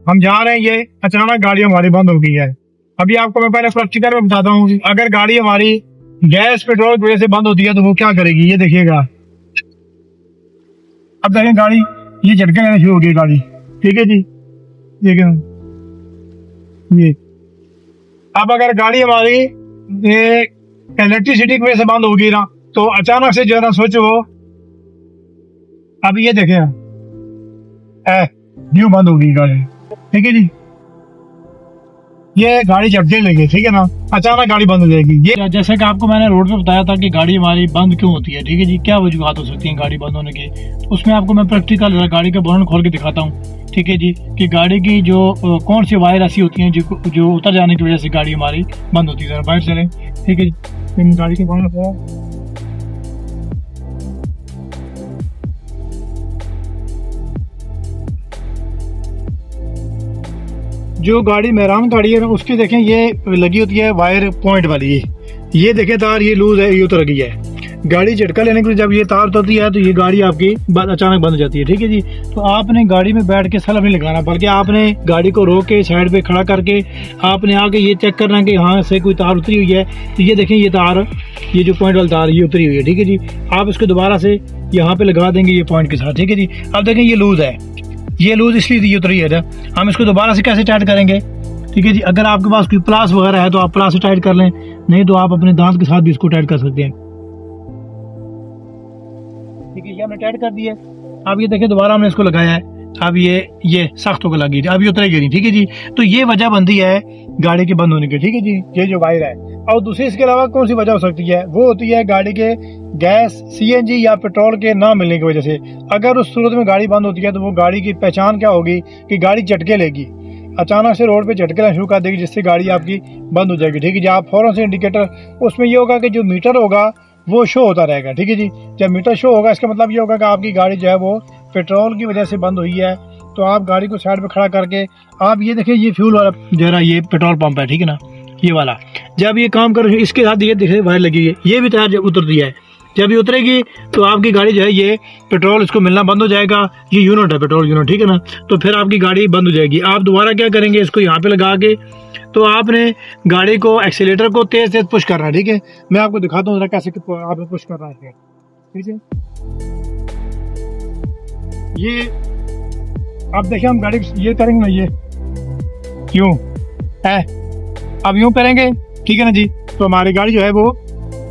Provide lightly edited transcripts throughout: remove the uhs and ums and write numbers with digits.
हम जा रहे हैं, ये अचानक गाड़ी हमारी बंद हो गई है। अभी आपको मैं पहले प्रैक्टिकल में बताता हूँ, अगर गाड़ी हमारी गैस पेट्रोल की वजह से बंद होती है तो वो क्या करेगी, ये देखिएगा। अब देखें गाड़ी ये झटके लेना शुरू हो गई गाड़ी, ठीक है जी, ठीक है ये। अब अगर गाड़ी हमारी इलेक्ट्रिसिटी की वजह से बंद होगी ना, तो अचानक से जो है ना स्विच वो, अब ये देखें न्यू बंद होगी गाड़ी, ठीक है जी। ये गाड़ी झटके लगी, ठीक है ना, अचानक गाड़ी बंद हो जाएगी। ये जैसे कि आपको मैंने रोड पे बताया था कि गाड़ी हमारी बंद क्यों होती है, ठीक है जी, क्या वजूहत हो सकती है गाड़ी बंद होने की। तो उसमें आपको मैं प्रैक्टिकल गाड़ी का बोनट खोल के दिखाता हूँ, ठीक है जी, कि गाड़ी की जो कौन सी वायर ऐसी होती हैं जो उतर जाने की वजह से गाड़ी हमारी बंद होती है। बाहर चलें, ठीक है जी, गाड़ी के बोनट जो गाड़ी मेहरान गाड़ी है ना, उसकी देखें ये लगी होती है वायर पॉइंट वाली, ये देखें तार ये लूज है, ये उतर गई है। गाड़ी झटका लेने के लिए जब ये तार उतरती है तो ये गाड़ी आपकी अचानक बंद हो जाती है, ठीक है जी। तो आपने गाड़ी में बैठ के सेल्फ नहीं लगाना, बल्कि आपने गाड़ी को रोक के साइड पे खड़ा करके आपने आके ये चेक करना कि हाँ से कोई तार उतरी हुई है। तो ये देखें ये तार, ये जो पॉइंट वाली तार ये उतरी हुई है, ठीक है जी। आप इसको दोबारा से यहाँ पे लगा देंगे ये पॉइंट के साथ, ठीक है जी। अब देखें ये लूज है, ये लूज इसलिए उतरी है। हम इसको दोबारा से कैसे टाइट करेंगे, ठीक है जी। अगर आपके पास कोई प्लास वगैरह है तो आप प्लास से टाइट कर लें, नहीं तो आप अपने दांत के साथ भी इसको टाइट कर सकते हैं, ठीक है। ये हमने टाइट कर दिया। अब ये देखिए दोबारा हमने इसको लगाया है, अब ये सख्त होकर लगी, अब ये उतरेगी नहीं, ठीक है जी। तो ये वजह बनती है गाड़ी के बंद होने की, ठीक है जी, ये जो वायर है। और दूसरी इसके अलावा कौन सी वजह हो सकती है, वो होती है गाड़ी के गैस सीएनजी या पेट्रोल के ना मिलने की वजह से। अगर उस सूरत में गाड़ी बंद होती है तो वो गाड़ी की पहचान क्या होगी कि गाड़ी झटके लेगी, अचानक से रोड पे झटके लेना शुरू कर देगी, जिससे गाड़ी आपकी बंद हो जाएगी, ठीक है जी। आप फौरन से इंडिकेटर, उसमें ये होगा कि जो मीटर होगा वो शो होता रहेगा, ठीक है जी। जब मीटर शो होगा इसका मतलब ये होगा कि आपकी गाड़ी जो है वो पेट्रोल की वजह से बंद हुई है। तो आप गाड़ी को साइड पे खड़ा करके आप ये देखिए, ये फ्यूल वाला जो है ना, ये पेट्रोल पंप है, ठीक है ना, ये वाला। जब ये काम कर इसके साथ ये देखिए वायर लगी है, ये भी टायर उतरती है। जब ये उतरेगी तो आपकी गाड़ी जो है ये पेट्रोल इसको मिलना बंद हो जाएगा। ये यूनिट है, पेट्रोल यूनिट, ठीक है ना। तो फिर आपकी गाड़ी बंद हो जाएगी। आप दोबारा क्या करेंगे, इसको यहाँ पे लगा के तो आपने गाड़ी को एक्सीलेटर को तेज तेज पुश करना है, ठीक है। मैं आपको दिखाता हूँ कैसे आपने पुश करना है, ठीक है। ये आप देखिए, हम गाड़ी ये करेंगे ना, ये यूं है, अब यूं करेंगे, ठीक है ना जी। तो हमारी गाड़ी जो है वो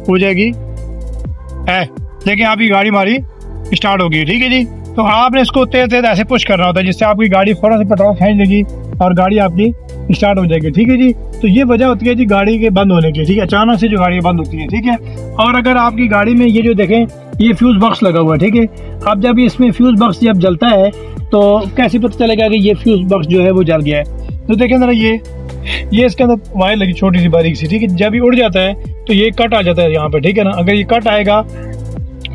हो जाएगी है, देखिए आपकी गाड़ी हमारी स्टार्ट होगी, ठीक है जी। तो आपने इसको तेज तेज ऐसे पुश करना होता है, जिससे आपकी गाड़ी फौरन से पेट्रोल खींच लेगी और गाड़ी आपकी स्टार्ट हो जाएगी, ठीक है जी। तो ये वजह होती है जी गाड़ी के बंद होने की, ठीक है, अचानक से जो गाड़ी बंद होती है, ठीक है। और अगर आपकी गाड़ी में ये जो देखें ये फ्यूज बॉक्स लगा हुआ है, ठीक है। अब जब इसमें फ्यूज बॉक्स जब जलता है तो कैसे पता चलेगा कि ये फ्यूज बॉक्स जो है वो जल गया है। तो देखें जरा, ये इसके अंदर वायर लगी छोटी सी बारीक सी, ठीक है। जब ये उड़ जाता है तो ये कट आ जाता है यहाँ पे, ठीक है ना। अगर ये कट आएगा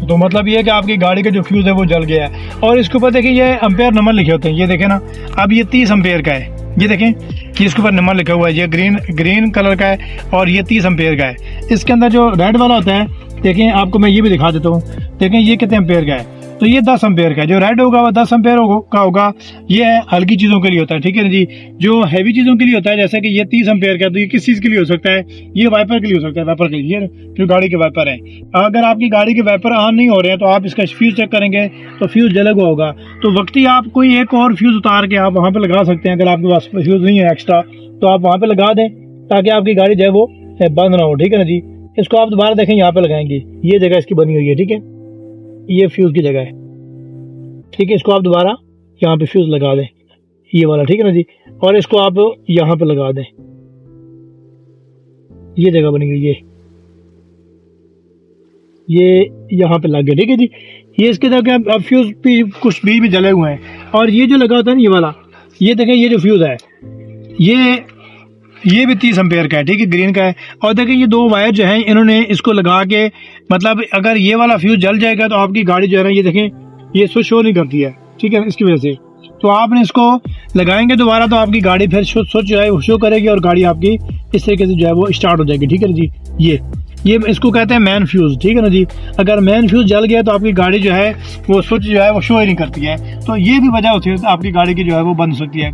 तो मतलब ये है कि आपकी गाड़ी का जो फ्यूज है वो जल गया है। और इसके ऊपर देखिए ये एम्पेयर नंबर लिखे होते हैं, ये देखें ना। अब ये 30 एम्पेयर का है, ये देखें, ये इसके ऊपर नंबर लिखा हुआ है, ये ग्रीन कलर का है और ये 30 एम्पेयर का है। इसके अंदर जो रेड वाला होता है, देखें आपको मैं ये भी दिखा देता हूँ, देखें ये कितने एम्पेयर का है। तो ये 10 एम्पेयर का है। जो रेड होगा वो 10 एम्पेयर का होगा। ये हल्की चीज़ों के लिए होता है, ठीक है ना जी। जो हैवी चीज़ों के लिए होता है, जैसे कि ये 30 एम्पेयर का है, तो ये किस चीज़ के लिए हो सकता है, ये वाइपर के लिए हो सकता है, वाइपर के लिए, जो गाड़ी के वाइपर है। अगर आपकी गाड़ी के वाइपर ऑन नहीं हो रहे हैं तो आप इसका फ्यूज चेक करेंगे तो फ्यूज जला हुआ होगा। तो वक्ती आप कोई एक और फ्यूज उतार के आप वहाँ पे लगा सकते हैं। अगर आपके पास फ्यूज नहीं है एक्स्ट्रा तो आप वहाँ पे लगा दें, ताकि आपकी गाड़ी जो है वो बंद ना हो, ठीक है ना जी। इसको आप दोबारा देखें, यहाँ पे लगाएंगे, ये जगह इसकी बनी हुई है, ठीक है, ये फ्यूज की जगह है, ठीक है। इसको आप दोबारा यहाँ पे फ्यूज लगा दें, ये वाला, ठीक है ना जी। और इसको आप यहाँ पे लगा दें, ये जगह बनी हुई है, ये यहाँ पे लग गया, ठीक है जी। ये इसके तरह अब फ्यूज भी कुछ बीच में जले हुए हैं। और ये जो लगा होता है ना, ये वाला, ये देखें, ये जो फ्यूज है ये भी 30 एम्पेयर का है, ठीक है, ग्रीन का है। और देखें ये दो वायर जो हैं इन्होंने इसको लगा के, मतलब अगर ये वाला फ्यूज जल जाएगा तो आपकी गाड़ी जो है ना, ये देखें ये स्विच शो नहीं करती है, ठीक है, इसकी वजह से। तो आपने इसको लगाएंगे दोबारा तो आपकी गाड़ी फिर स्विच जो है वो शो करेगी और गाड़ी आपकी इस तरीके से जो है वो स्टार्ट हो जाएगी, ठीक है ना जी। ये इसको कहते हैं मैन फ्यूज, ठीक है ना जी। अगर मैन फ्यूज जल गया तो आपकी गाड़ी जो है वो स्विच जो है वो शो ही नहीं करती है। तो ये भी वजह होती है आपकी गाड़ी की जो है वो बंद हो सकती है।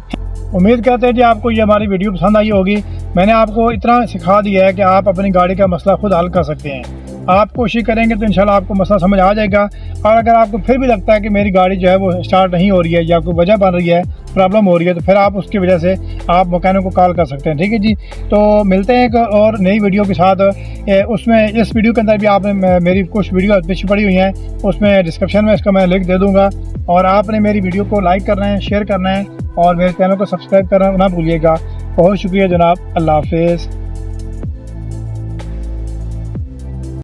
उम्मीद करते हैं कि आपको ये हमारी वीडियो पसंद आई होगी। मैंने आपको इतना सिखा दिया है कि आप अपनी गाड़ी का मसला खुद हल कर सकते हैं। आप कोशिश करेंगे तो इंशाल्लाह आपको मसला समझ आ जाएगा। और अगर आपको फिर भी लगता है कि मेरी गाड़ी जो है वो स्टार्ट नहीं हो रही है या कोई वजह बन रही है, प्रॉब्लम हो रही है, तो फिर आप उसकी वजह से आप मैकेनिक को कॉल कर सकते हैं। ठीक है जी, तो मिलते हैं एक और नई वीडियो के साथ। उसमें इस वीडियो के अंदर भी आपने मेरी कुछ वीडियो पीछे पड़ी हुई हैं, उसमें डिस्क्रिप्शन में इसका मैं लिंक दे दूँगा। और आपने मेरी वीडियो को लाइक करना है, शेयर करना है और मेरे चैनल को सब्सक्राइब करना ना भूलिएगा। बहुत शुक्रिया जनाब, अल्लाह हाफिज़।